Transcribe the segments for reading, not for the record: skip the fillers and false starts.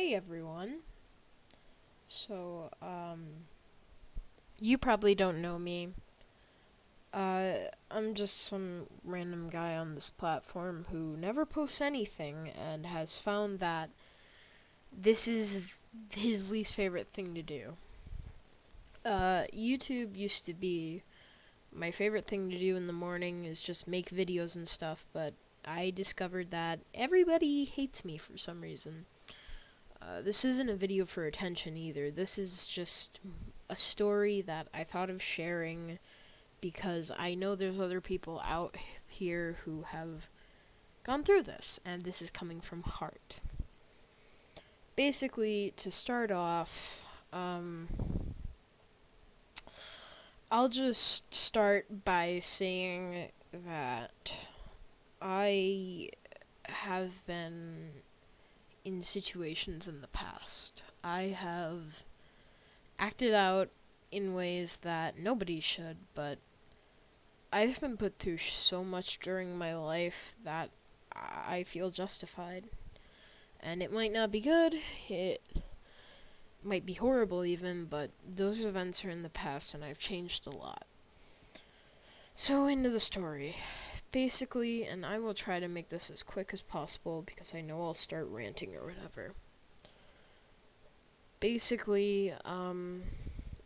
Hey everyone. So, you probably don't know me. Uh, I'm just some random guy on this platform who never posts anything and has found that this is his least favorite thing to do. YouTube used to be my favorite thing to do in the morning is just make videos and stuff, but I discovered that everybody hates me for some reason. This isn't a video for attention either. This is just a story that I thought of sharing because I know there's other people out here who have gone through this, and this is coming from heart. Basically, to start off, I'll just start by saying that I have been in situations in the past. I have acted out in ways that nobody should, but I've been put through so much during my life that I feel justified. And it might not be good, it might be horrible even, but those events are in the past and I've changed a lot. So, into the story. Basically, and I will try to make this as quick as possible because I know I'll start ranting or whatever. Basically,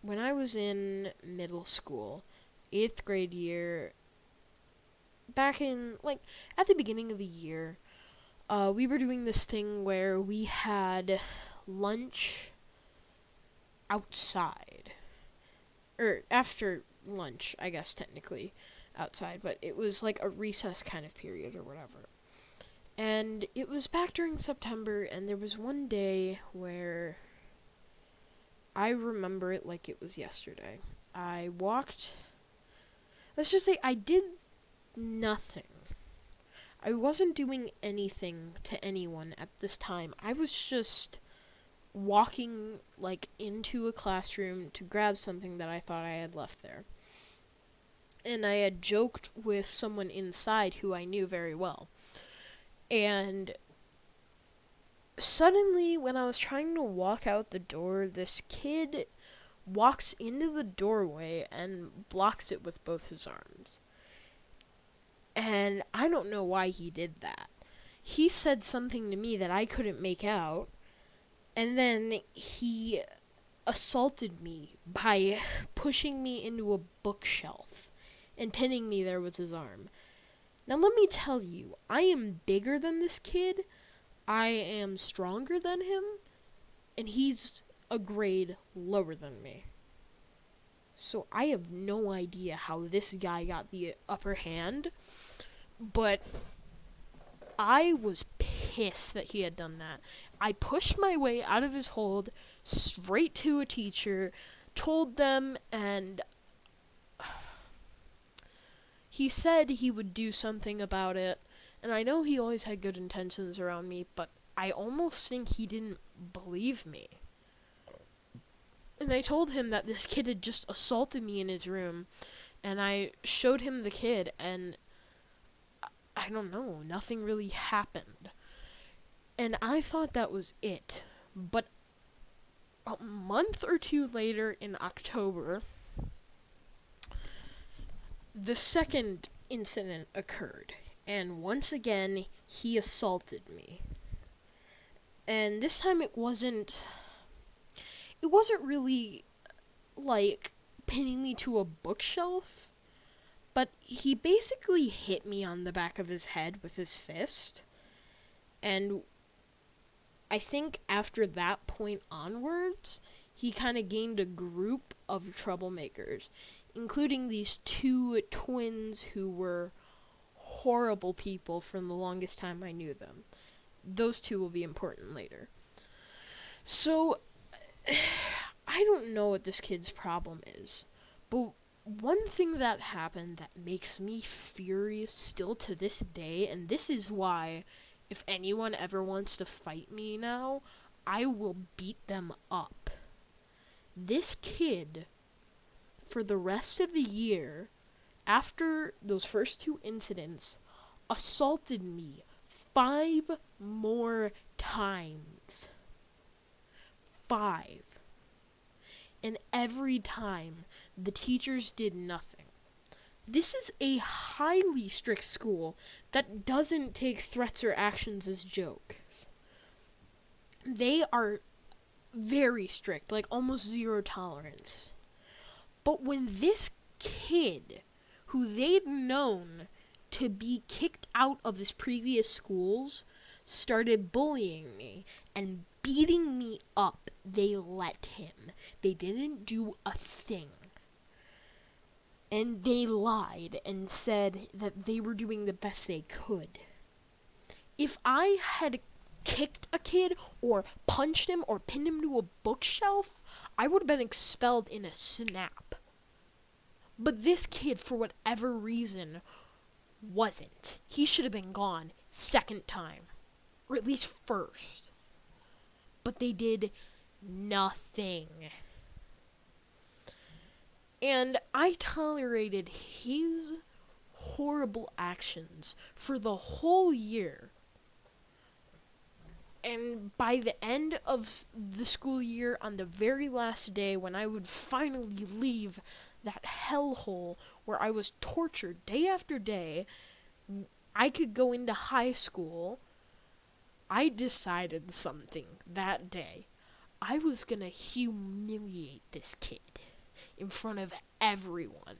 when I was in middle school, 8th grade year, back in, at the beginning of the year, we were doing this thing where we had lunch outside. Or after lunch, I guess, technically, outside, but it was like a recess kind of period or whatever. And it was back during September, and there was one day where I remember it like it was yesterday. I walked. Let's just say I did nothing. I wasn't doing anything to anyone at this time. I was just walking, into a classroom to grab something that I thought I had left there. And I had joked with someone inside who I knew very well. And suddenly, when I was trying to walk out the door, this kid walks into the doorway and blocks it with both his arms. And I don't know why he did that. He said something to me that I couldn't make out, and then he assaulted me by pushing me into a bookshelf and pinning me there with his arm. Now let me tell you, I am bigger than this kid, I am stronger than him, and he's a grade lower than me. So I have no idea how this guy got the upper hand, but I was pissed that he had done that. I pushed my way out of his hold, straight to a teacher, told them, and he said he would do something about it. And I know he always had good intentions around me, but I almost think he didn't believe me. And I told him that this kid had just assaulted me in his room, and I showed him the kid, and I don't know, nothing really happened. And I thought that was it. But a month or two later in October, the second incident occurred. And once again, he assaulted me. And this time it wasn't really pinning me to a bookshelf, but he basically hit me on the back of his head with his fist. And I think after that point onwards, he kind of gained a group of troublemakers, including these two twins who were horrible people from the longest time I knew them. Those two will be important later. So, I don't know what this kid's problem is, but one thing that happened that makes me furious still to this day, and this is why, if anyone ever wants to fight me now, I will beat them up. This kid, for the rest of the year, after those first two incidents, assaulted me 5 more times. 5. And every time, the teachers did nothing. This is a highly strict school that doesn't take threats or actions as jokes. They are very strict, like almost zero tolerance. But when this kid, who they'd known to be kicked out of his previous schools, started bullying me and beating me up, they let him. They didn't do a thing. And they lied and said that they were doing the best they could. If I had kicked a kid or punched him or pinned him to a bookshelf, I would have been expelled in a snap. But this kid, for whatever reason, wasn't. He should have been gone second time. Or at least first. But they did nothing. And I tolerated his horrible actions for the whole year. And by the end of the school year, on the very last day, when I would finally leave that hellhole where I was tortured day after day, I could go into high school. I decided something that day. I was gonna humiliate this kid in front of everyone.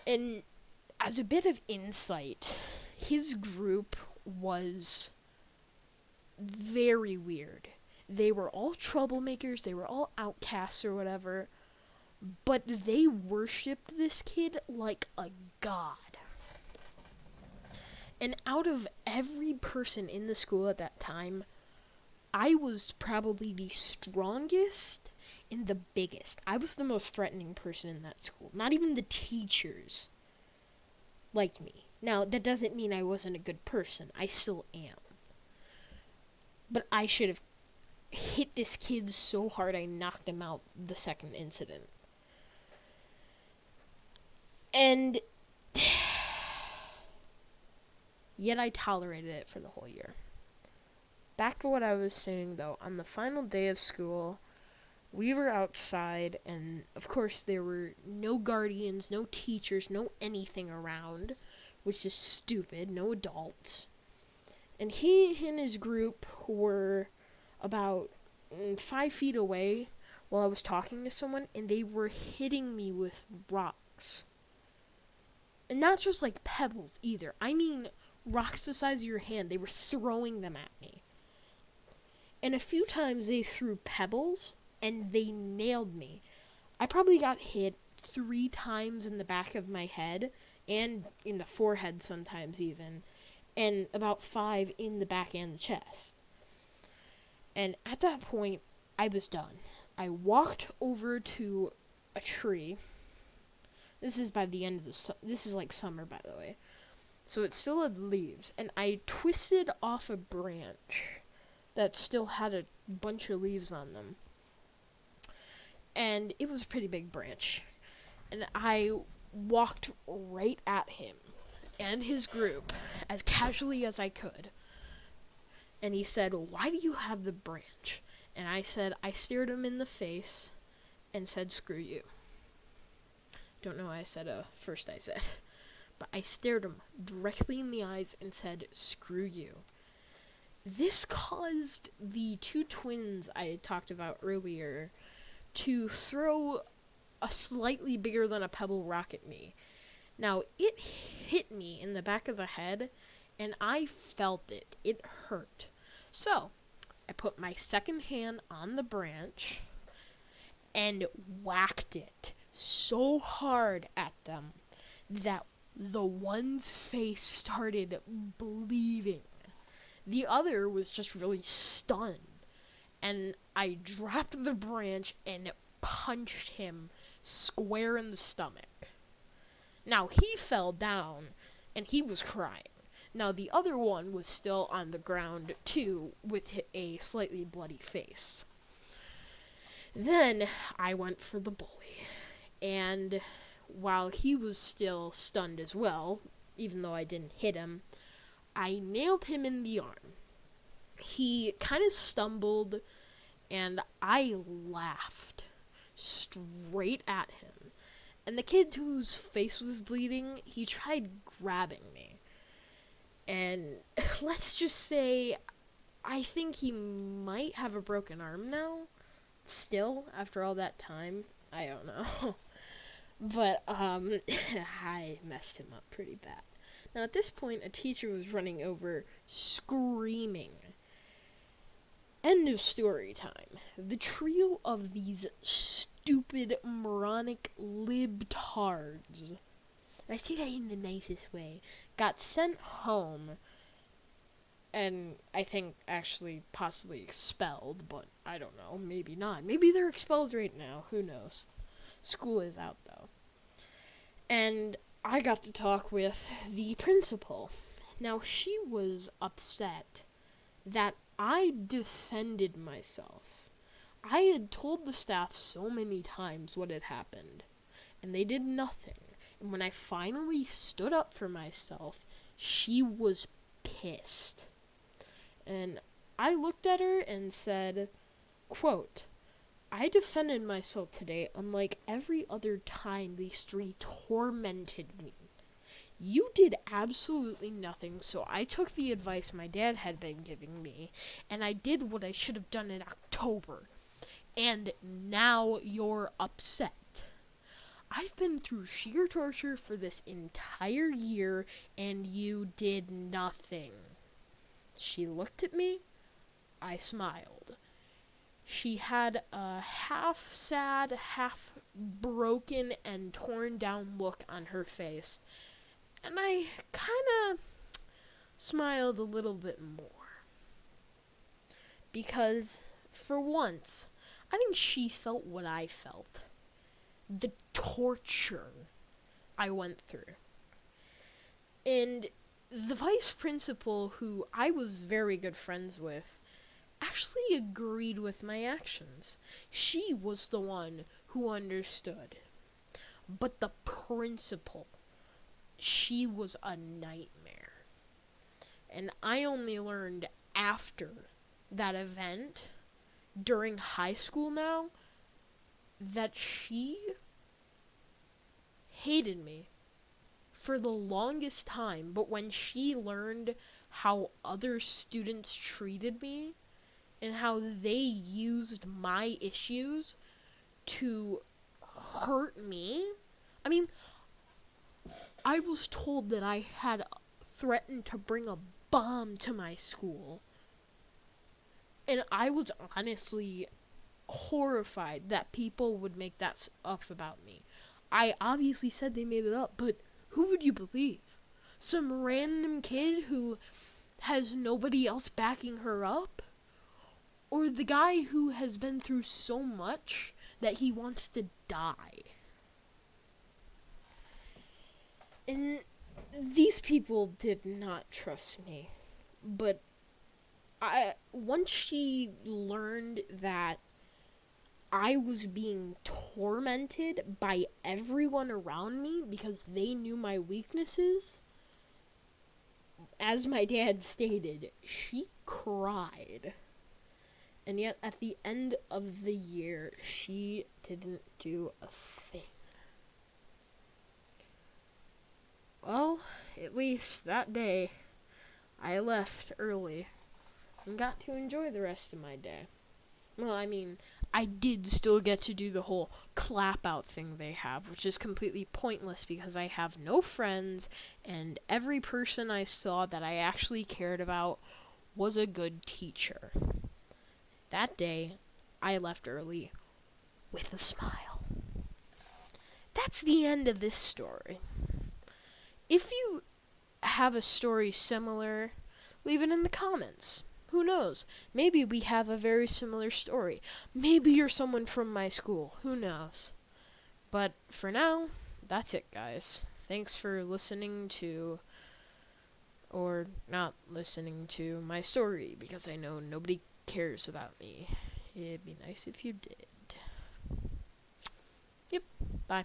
And as a bit of insight, his group was very weird. They were all troublemakers, they were all outcasts or whatever, but they worshipped this kid like a god. And out of every person in the school at that time, I was probably the strongest and the biggest. I was the most threatening person in that school. Not even the teachers liked me. Now, that doesn't mean I wasn't a good person. I still am. But I should have hit this kid so hard I knocked him out the second incident. And yet I tolerated it for the whole year. Back to what I was saying, though. On the final day of school, we were outside, and of course there were no guardians, no teachers, no anything around, which is stupid, no adults. And he and his group were about 5 feet away while I was talking to someone, and they were hitting me with rocks. And not just like pebbles either. I mean rocks the size of your hand. They were throwing them at me. And a few times they threw pebbles, and they nailed me. I probably got hit 3 times in the back of my head, and in the forehead sometimes even, and about 5 in the back and the chest. And at that point, I was done. I walked over to a tree. This is by the end of this is like summer, by the way. So it still had leaves, and I twisted off a branch that still had a bunch of leaves on them. And it was a pretty big branch. And I walked right at him and his group as casually as I could. And he said, "Why do you have the branch?" And I said, I stared him in the face and said, "Screw you." Don't know why I said first I said. But I stared him directly in the eyes and said, "Screw you." This caused the 2 twins I had talked about earlier to throw a slightly bigger than a pebble rock at me. Now, it hit me in the back of the head, and I felt it. It hurt. So, I put my second hand on the branch and whacked it so hard at them that the one's face started bleeding. The other was just really stunned, and I dropped the branch and punched him square in the stomach. Now, he fell down, and he was crying. Now, the other one was still on the ground, too, with a slightly bloody face. Then, I went for the bully, and while he was still stunned as well, even though I didn't hit him, I nailed him in the arm. He kind of stumbled and I laughed straight at him. And the kid whose face was bleeding, he tried grabbing me. And let's just say, I think he might have a broken arm now. Still, after all that time, I don't know. But, I messed him up pretty bad. Now, at this point, a teacher was running over, screaming. End of story time. The trio of these stupid, moronic libtards, I say that in the nicest way, got sent home, and I think actually possibly expelled, but I don't know, maybe not. Maybe they're expelled right now, who knows. School is out, though. And I got to talk with the principal. Now, she was upset that I defended myself. I had told the staff so many times what had happened, and they did nothing. And when I finally stood up for myself, she was pissed. And I looked at her and said, quote, I defended myself today unlike every other time these three tormented me. You did absolutely nothing, so I took the advice my dad had been giving me, and I did what I should have done in October. And now you're upset. I've been through sheer torture for this entire year, and you did nothing. She looked at me. I smiled. She had a half sad, half broken, and torn down look on her face. And I kind of smiled a little bit more. Because, for once, I think she felt what I felt. The torture I went through. And the vice principal, who I was very good friends with, actually agreed with my actions. She was the one who understood. But the principal, she was a nightmare. And I only learned after that event, during high school now, that she hated me for the longest time. But when she learned how other students treated me, and how they used my issues to hurt me. I mean, I was told that I had threatened to bring a bomb to my school. And I was honestly horrified that people would make that up about me. I obviously said they made it up, but who would you believe? Some random kid who has nobody else backing her up? Or the guy who has been through so much that he wants to die. And these people did not trust me. But once she learned that I was being tormented by everyone around me because they knew my weaknesses, as my dad stated, she cried. And yet, at the end of the year, she didn't do a thing. Well, at least that day, I left early and got to enjoy the rest of my day. Well, I mean, I did still get to do the whole clap out thing they have, which is completely pointless because I have no friends, and every person I saw that I actually cared about was a good teacher. That day, I left early with a smile. That's the end of this story. If you have a story similar, leave it in the comments. Who knows? Maybe we have a very similar story. Maybe you're someone from my school. Who knows? But for now, that's it, guys. Thanks for listening to, or not listening to, my story, because I know nobody cares about me. It'd be nice if you did. Yep, bye.